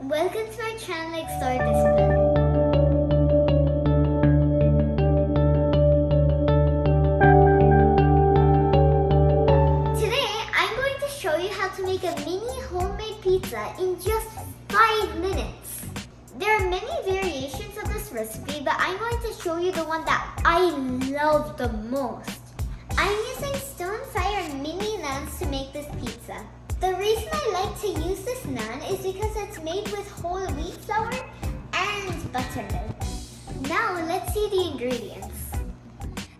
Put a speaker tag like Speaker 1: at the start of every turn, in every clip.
Speaker 1: Welcome to my channel Explore Isabel. Today I'm going to show you how to make a mini homemade pizza in just 5 minutes. There are many variations of this recipe, but I'm going to show you the one that I love the most. I'm using stone fire mini naans to make this pizza. The reason I like to use this naan is because it's made with whole wheat flour and buttermilk. Now let's see the ingredients.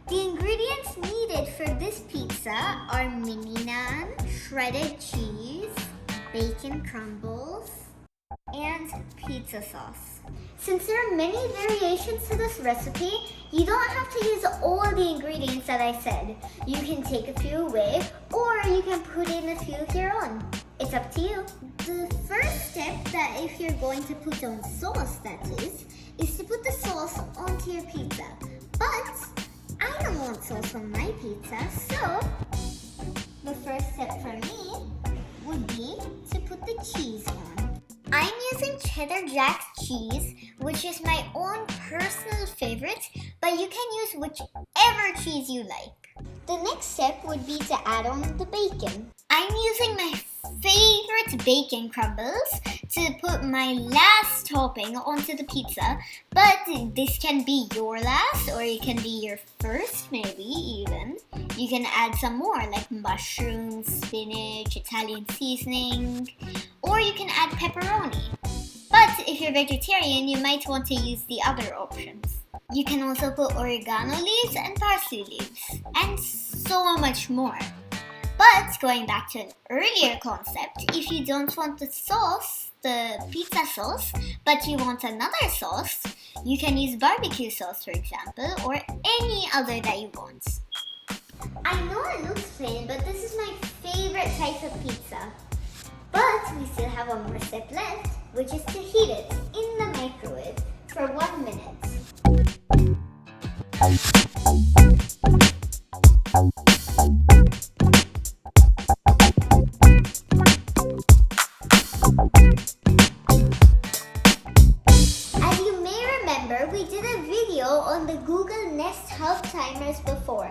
Speaker 1: The ingredients needed for this pizza are mini naan, shredded cheese, bacon crumbles, and pizza sauce. Since there are many variations to this recipe, you don't have to use all the ingredients that I said. You can take a few away, or you can put in a few of your own. It's up to you. The first step, that if you're going to put on sauce, that is to put the sauce onto your pizza. But I don't want sauce on my pizza, so the first step for me would be to put the cheese on. I'm using cheddar jack cheese, which is my own personal favorite, but you can use whichever cheese you like. The next step would be to add on the bacon. I'm using my favorite bacon crumbles to put my last topping onto the pizza, but this can be your last, or it can be your first, maybe even. You can add some more like mushrooms, spinach, Italian seasoning, or you can add pepperoni. But if you're vegetarian, you might want to use the other options. You can also put oregano leaves and parsley leaves, and so much more. But going back to an earlier concept, if you don't want the sauce, the pizza sauce, but you want another sauce, you can use barbecue sauce, for example, or any other that you want. I know it looks plain, but this is my favorite type of pizza. But we still have one more step left, which is to heat it in the microwave for 1 minute. As you may remember, we did a video on the Google Nest Hub timers before.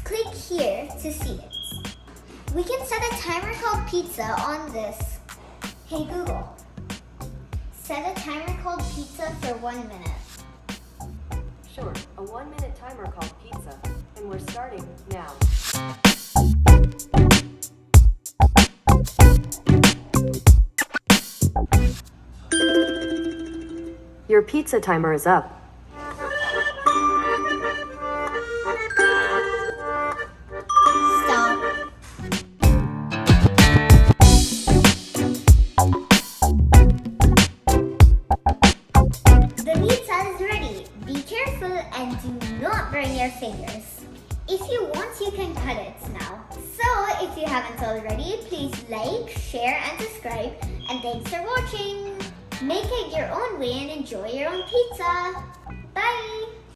Speaker 1: Click here to see it. We can set a timer called pizza on this. Hey Google, set a timer called pizza for 1 minute.
Speaker 2: Sure, a 1 minute timer called pizza, and we're starting now. Your pizza timer is up.
Speaker 1: Stop. The pizza is ready. Be careful and do not burn your fingers. If you want, you can cut it now. So, if you haven't already, please like, share, and subscribe. And thanks for watching. Make it your own way and enjoy your own pizza. Bye!